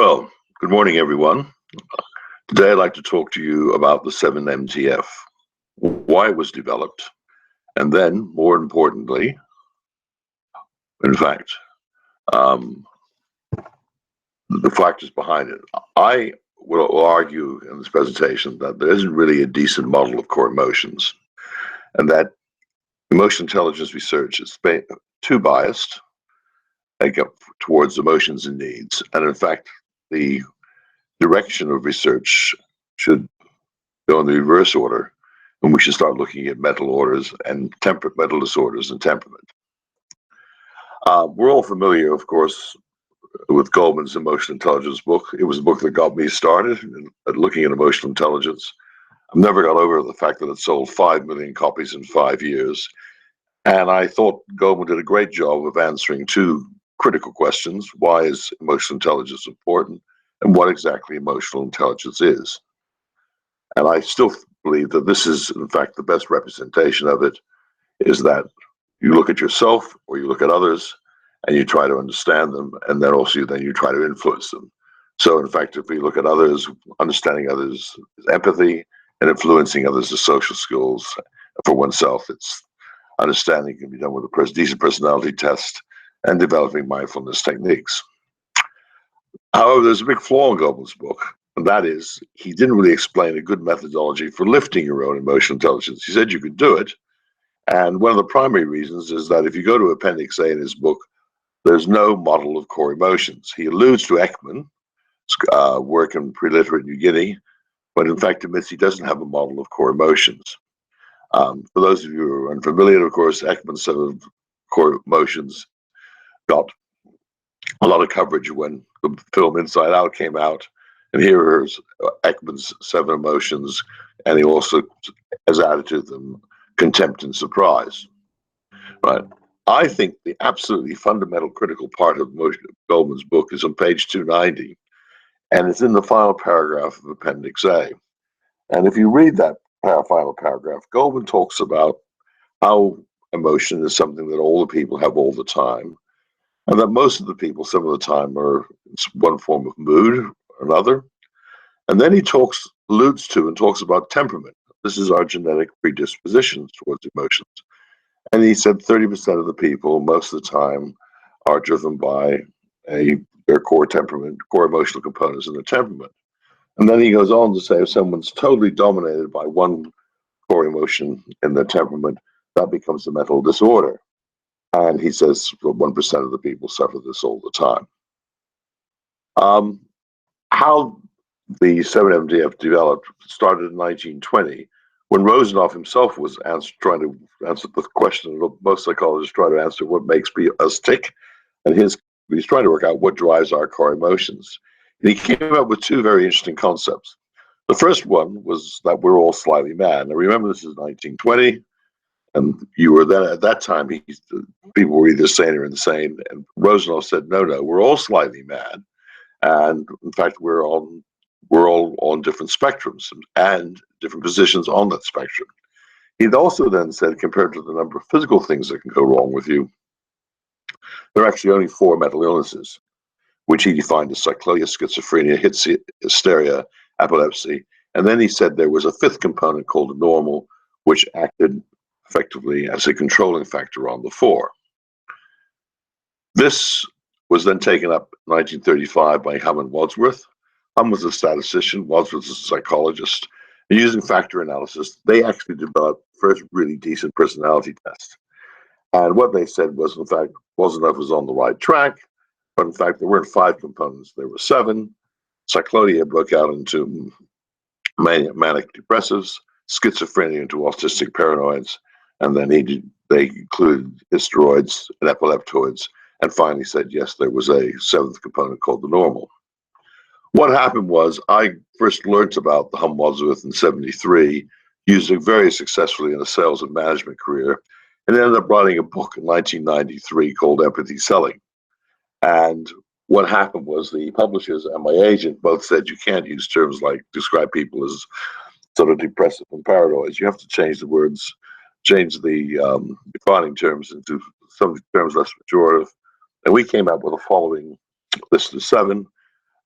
Well, good morning, everyone. Today I'd like to talk to you about the 7-MTF, why it was developed, and then, more importantly, in fact, um, the factors behind it. I will argue in this presentation that there isn't really a decent model of core emotions, and that emotional intelligence research is too biased towards emotions and needs. And in fact, the direction of research should go in the reverse order, and we should start looking at mental disorders and temperament. We're all familiar, of course, with Goleman's emotional intelligence book. It was a book that got me started at looking at emotional intelligence. I've never got over the fact that it sold 5 million copies in 5 years. And I thought Goleman did a great job of answering two critical questions. Why is emotional intelligence important? And what exactly emotional intelligence is? And I still believe that this is, in fact, the best representation of it, is that you look at yourself or you look at others and you try to understand them, and then also then you try to influence them. So in fact, if we look at others, understanding others is empathy, and influencing others is social skills. For oneself, it's understanding can be done with a decent personality test and developing mindfulness techniques. However, there's a big flaw in Goleman's book, and that is he didn't really explain a good methodology for lifting your own emotional intelligence. He said you could do it, and one of the primary reasons is that if you go to Appendix A in his book, there's no model of core emotions. He alludes to Ekman's work in pre-literate New Guinea, but in fact admits he doesn't have a model of core emotions. For those of you who are unfamiliar, of course, Ekman's set of core emotions got a lot of coverage when the film Inside Out came out. And here is Ekman's 7 emotions, and he also has added to them contempt and surprise. Right. I think the absolutely fundamental critical part of Goleman's book is on page 290, and it's in the final paragraph of Appendix A. And if you read that final paragraph, Goleman talks about how emotion is something that all the people have all the time, and that most of the people, some of the time, are one form of mood or another. And then he alludes to and talks about temperament. This is our genetic predispositions towards emotions. And he said 30% of the people, most of the time, are driven by their core temperament, core emotional components in their temperament. And then he goes on to say if someone's totally dominated by one core emotion in their temperament, that becomes a mental disorder. And he says 1% of the people suffer this all the time. How the 7-MTF developed started in 1920, when Rosenoff himself was trying to answer the question that most psychologists try to answer: what makes us tick? And he's trying to work out what drives our core emotions. And he came up with two very interesting concepts. The first one was that we're all slightly mad. Now remember, this is 1920, and you were then at that time. People were either sane or insane, and Rosenoff said, no, we're all slightly mad, and in fact, we're all on different spectrums and different positions on that spectrum. He'd also then said, compared to the number of physical things that can go wrong with you, there are actually only 4 mental illnesses, which he defined as cyclothea, schizophrenia, hysteria, epilepsy. And then he said there was a 5th component called the normal, which acted effectively as a controlling factor on the 4. This was then taken up in 1935 by Hum and Wadsworth. Hum was a statistician, Wadsworth was a psychologist. And using factor analysis, they actually developed the first really decent personality test. And what they said was, in fact, Rosenoff was on the right track, but in fact, there weren't 5 components, there were 7. Cyclothea broke out into manic depressives, schizophrenia into autistic paranoids, and then they included hysterics and epileptoids, and finally said, yes, there was a 7th component called the normal. What happened was I first learned about the Hum Wadsworth in '73, used it very successfully in a sales and management career, and ended up writing a book in 1993 called Empathy Selling. And what happened was the publishers and my agent both said you can't use terms like describe people as sort of depressive and paranoid. You have to change the words, change the defining terms into some terms less pejorative. And we came up with the following list of 7.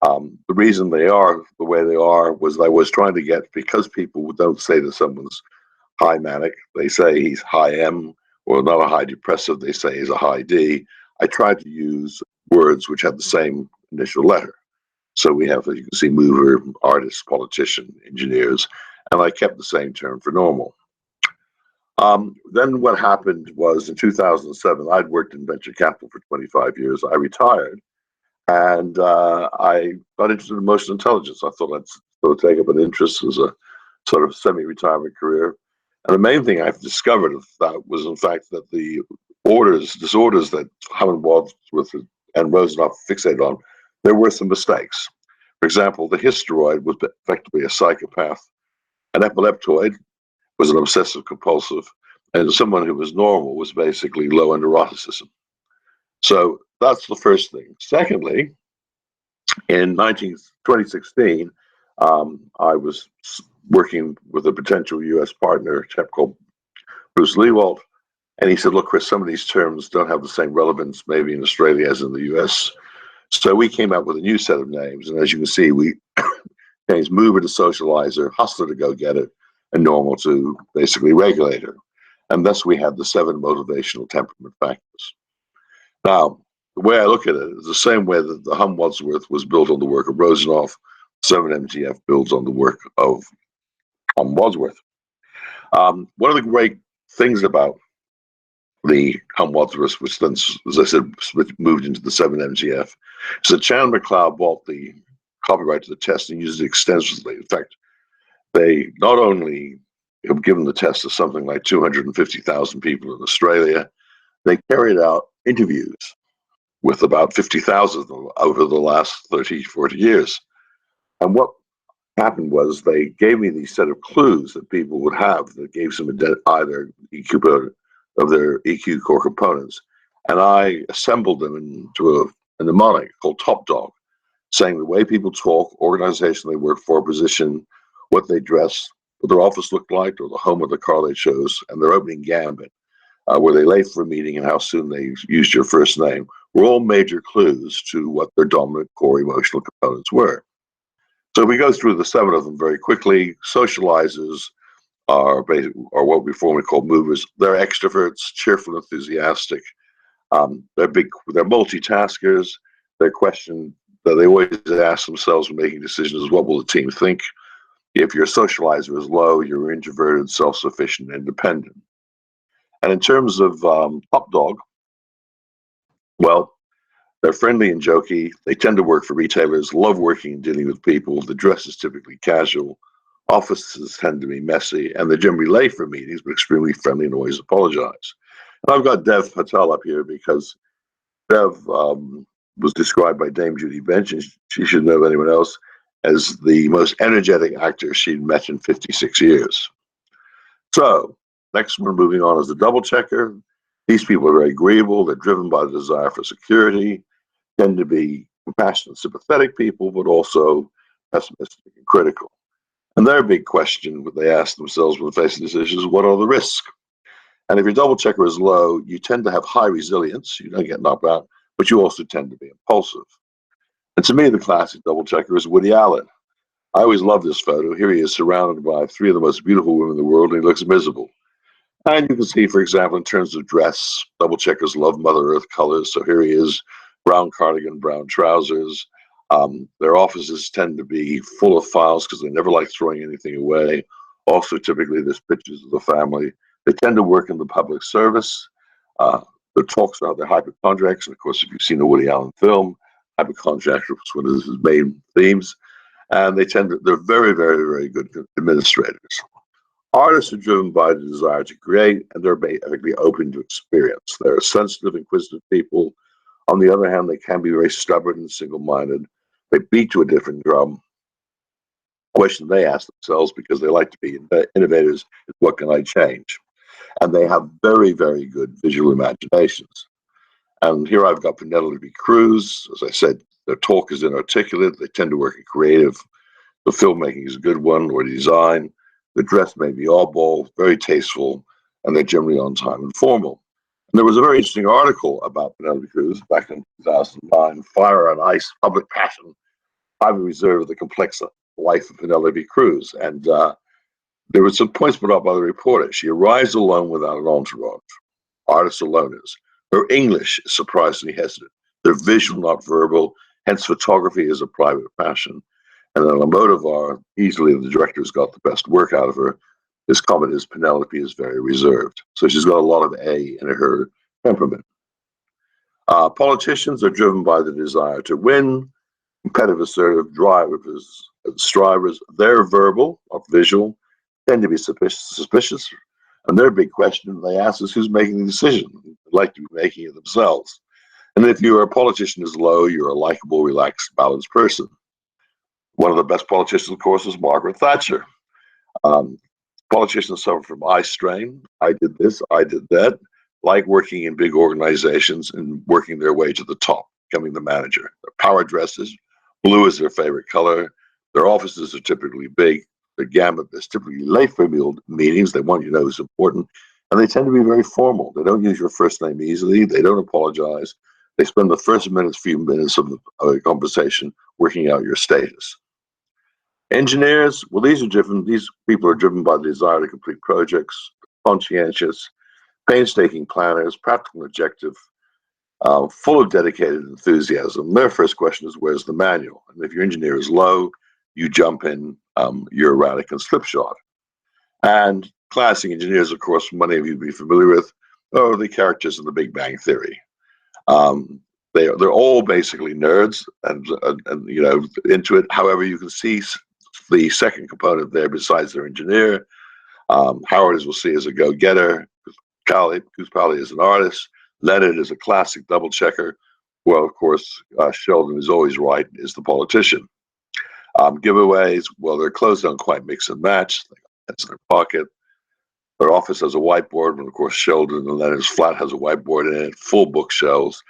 The reason they are the way they are was I was trying to get, because people don't say that someone's high manic, they say he's high M, or not a high depressive, they say he's a high D. I tried to use words which have the same initial letter. So we have, as you can see, mover, artist, politician, engineers, and I kept the same term for normal. Then what happened was in 2007, I'd worked in venture capital for 25 years. I retired, and I got interested in emotional intelligence. I thought I'd sort of take up an interest as a sort of semi-retirement career. And the main thing I've discovered of that was, in fact, that the disorders that Hammond Wadsworth and Rosenoff fixated on, there were some mistakes. For example, the hysteroid was effectively a psychopath. An epileptoid was an obsessive compulsive, and someone who was normal was basically low in neuroticism. So that's the first thing. Secondly, in 2016, I was working with a potential U.S. partner, a chap called Bruce Lewald, and he said, look, Chris, some of these terms don't have the same relevance maybe in Australia as in the U.S. So we came up with a new set of names, and as you can see, we changed mover to socializer, hustler to go-getter, and normal to basically regulator. And thus we have the 7 motivational temperament factors. Now, the way I look at it is the same way that the Hum Wadsworth was built on the work of Rosenoff, 7-MTF builds on the work of Hum Wadsworth. One of the great things about the Hum Wadsworth, which then, as I said, moved into the 7-MTF, is that Chandler McLeod bought the copyright to the test and used it extensively. In fact, they not only have given the test to something like 250,000 people in Australia, they carried out interviews with about 50,000 of them over the last 30, 40 years. And what happened was they gave me these set of clues that people would have that gave some either EQ of their EQ core components. And I assembled them into a mnemonic called Top Dog, saying the way people talk, organization they work for, position, what they dress, what their office looked like, or the home or the car they chose, and their opening gambit, were they late for a meeting and how soon they used your first name, were all major clues to what their dominant core emotional components were. So we go through the 7 of them very quickly. Socializers are what we formerly called movers. They're extroverts, cheerful, enthusiastic. They're multitaskers. Their question that they always ask themselves when making decisions is, what will the team think? If your socializer is low, you're introverted, self-sufficient, independent. And in terms of Top Dog, well, they're friendly and jokey. They tend to work for retailers, love working and dealing with people. The dress is typically casual. Offices tend to be messy, and they're generally late for meetings, but extremely friendly and always apologize. And I've got Dev Patel up here because Dev was described by Dame Judy Bench, and she should know anyone else, as the most energetic actor she'd met in 56 years. So, next one, moving on, is the double checker. These people are very agreeable. They're driven by the desire for security, tend to be compassionate, sympathetic people, but also pessimistic and critical. And their big question, what they ask themselves when facing decisions, is what are the risks? And if your double checker is low, you tend to have high resilience. You don't get knocked out, but you also tend to be impulsive. And to me, the classic double checker is Woody Allen. I always love this photo. Here he is surrounded by 3 of the most beautiful women in the world, and he looks miserable. And you can see, for example, in terms of dress, double checkers love Mother Earth colors. So here he is, brown cardigan, brown trousers. Their offices tend to be full of files because they never like throwing anything away. Also, typically, there's pictures of the family. They tend to work in the public service. The talks about their hypochondriacs. And of course, if you've seen a Woody Allen film, hypochondriacs was one of his main themes. And they're very, very, very good administrators. Artists are driven by the desire to create, and they're basically open to experience. They're sensitive, inquisitive people. On the other hand, they can be very stubborn and single-minded. They beat to a different drum. The question they ask themselves, because they like to be innovators, is what can I change? And they have very, very good visual imaginations. And here I've got Penelope Cruz. As I said, their talk is inarticulate. They tend to work in creative. The filmmaking is a good one, or design. The dress may be oddball, very tasteful, and they're generally on time and formal. And there was a very interesting article about Penelope Cruz back in 2009, Fire on Ice, Public Passion. highly reserved, the complex wife of Penelope Cruz. And there were some points put up by the reporter. She arrives alone without an entourage. Artist alone is. Her English is surprisingly hesitant. They're visual, not verbal. Hence, photography is a private passion. And then Almodovar, easily the director's got the best work out of her. His comment is Penelope is very reserved. So she's got a lot of A in her temperament. Politicians are driven by the desire to win. Competitive, assertive drivers, strivers, they're verbal or visual, tend to be suspicious. And their big question they ask is who's making the decision? They'd like to be making it themselves. And if you're a politician is low, you're a likable, relaxed, balanced person. One of the best politicians, of course, is Margaret Thatcher. Politicians suffer from eye strain. I did this, I did that. Like working in big organizations and working their way to the top, becoming the manager. Their power dresses, blue is their favorite color. Their offices are typically big. Their gamut is typically late for meetings. They want you to know who's important. And they tend to be very formal. They don't use your first name easily. They don't apologize. They spend the first few minutes of the conversation working out your status. Engineers, well, these people are driven by the desire to complete projects, conscientious, painstaking planners, practical and objective, full of dedicated enthusiasm. Their first question is, where's the manual? And if your engineer is low, you jump in, you're erratic and slipshod. And classic engineers, of course, many of you will be familiar with, are the characters in The Big Bang Theory. They're all basically nerds and you know, into it. However, you can see the second component there besides their engineer. Howard, as we'll see, is a go-getter. Kupali is an artist. Leonard is a classic double checker. Well, of course, Sheldon is always right, is the politician. Giveaways, well, their clothes don't quite mix and match. That's in their pocket. Their office has a whiteboard, and of course, Sheldon and Leonard's flat has a whiteboard in it, full bookshelves.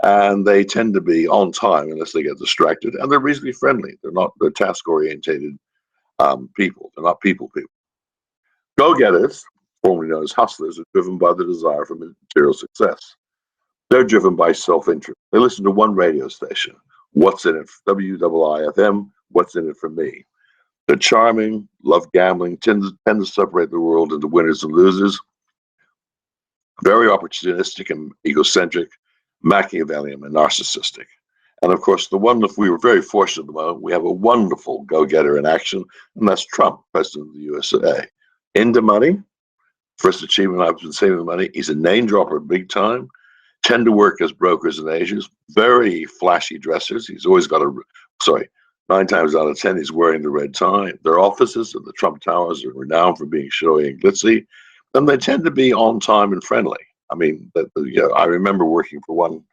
And they tend to be on time unless they get distracted. And they're reasonably friendly. They're task-orientated people. They're not people. Go-getters, formerly known as hustlers, are driven by the desire for material success. They're driven by self-interest. They listen to one radio station. What's in it? WIIFM. What's in it for me? They're charming, love gambling, tend to separate the world into winners and losers. Very opportunistic and egocentric, Machiavellian and narcissistic. And of course, if we were very fortunate at the moment, we have a wonderful go-getter in action, and that's Trump, President of the USA. Into money. First achievement, I've been saving the money. He's a name dropper big time. Tend to work as brokers and agents. Very flashy dressers. He's always got 9 times out of 10, he's wearing the red tie. Their offices at the Trump Towers are renowned for being showy and glitzy. And they tend to be on time and friendly. I mean, I remember working for one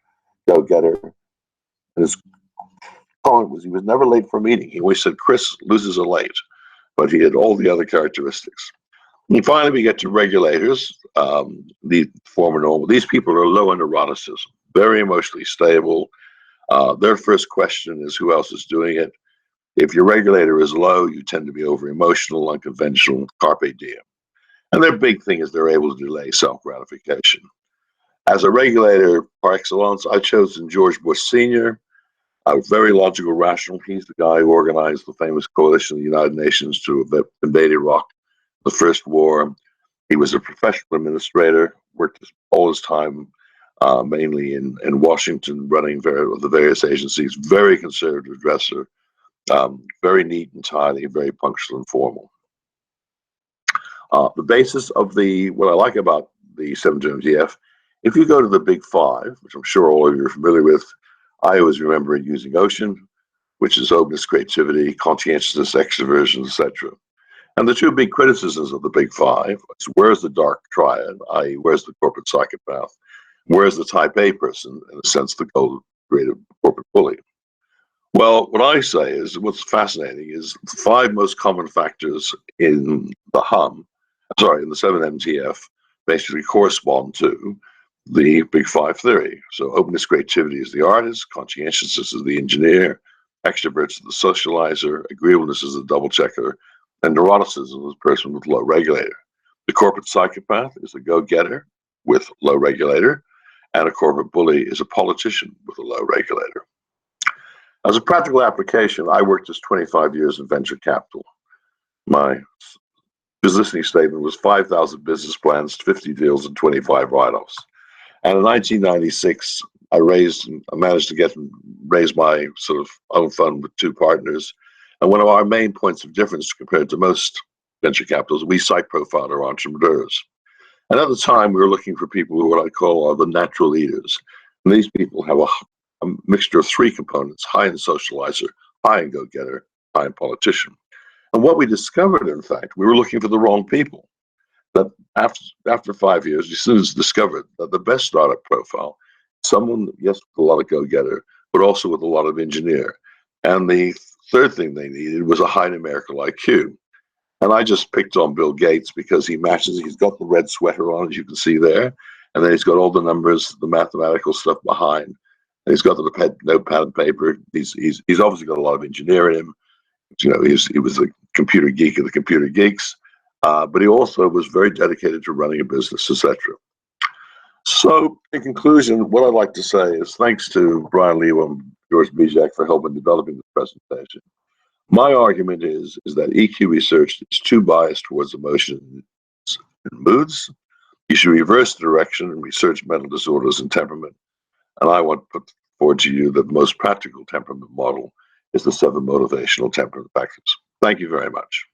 go-getter. And his comment was he was never late for a meeting. He always said, Chris loses are late. But he had all the other characteristics. And finally, we get to regulators, the former normal. These people are low in neuroticism, very emotionally stable. Their first question is who else is doing it. If your regulator is low, you tend to be over-emotional, unconventional, carpe diem. And their big thing is they're able to delay self-gratification. As a regulator par excellence, I've chosen George Bush Sr., a very logical, rational. He's the guy who organized the famous coalition of the United Nations to invade Iraq, the first war. He was a professional administrator, worked all his time mainly in Washington, running the various agencies, very conservative dresser, very neat and tidy, very punctual and formal. The basis of what I like about the 72MTF, if you go to the big 5, which I'm sure all of you are familiar with, I always remember using OCEAN, which is openness, creativity, conscientiousness, extroversion, etc. And the 2 big criticisms of the big 5 is where's the dark triad, i.e. where's the corporate psychopath, where's the type A person, in a sense, the gold-graded corporate bully. Well, what I say is what's fascinating is the 5 most common factors in the in the 7MTF basically correspond to the big 5 theory. So openness, creativity is the artist, conscientiousness is the engineer, extroverts is the socializer, agreeableness is the double checker, and neuroticism is the person with low regulator. The corporate psychopath is a go-getter with low regulator, and a corporate bully is a politician with a low regulator. As a practical application, I worked as 25 years in venture capital. My positioning statement was 5,000 business plans, 50 deals, and 25 write-offs. And in 1996, I managed to raise my sort of own fund with two partners. And one of our main points of difference compared to most venture capitals, we site profiled our entrepreneurs. And at the time, we were looking for people who what I call are the natural leaders. And these people have a mixture of three components: high in socializer, high in go-getter, high in politician. And what we discovered, in fact, we were looking for the wrong people. That after 5 years, we soon discovered that the best startup profile, someone, yes, with a lot of go-getter, but also with a lot of engineer. And the third thing they needed was a high numerical IQ. And I just picked on Bill Gates because he matches, he's got the red sweater on, as you can see there. And then he's got all the numbers, the mathematical stuff behind. And he's got the notepad and paper. He's obviously got a lot of engineer in him. You know, he was a computer geek of the computer geeks. But he also was very dedicated to running a business, etc. So, in conclusion, what I'd like to say is thanks to Brian Lee and George Bijak for helping developing the presentation. My argument is that EQ research is too biased towards emotions and moods. You should reverse the direction and research mental disorders and temperament. And I want to put forward to you that the most practical temperament model is the 7 motivational temperament factors. Thank you very much.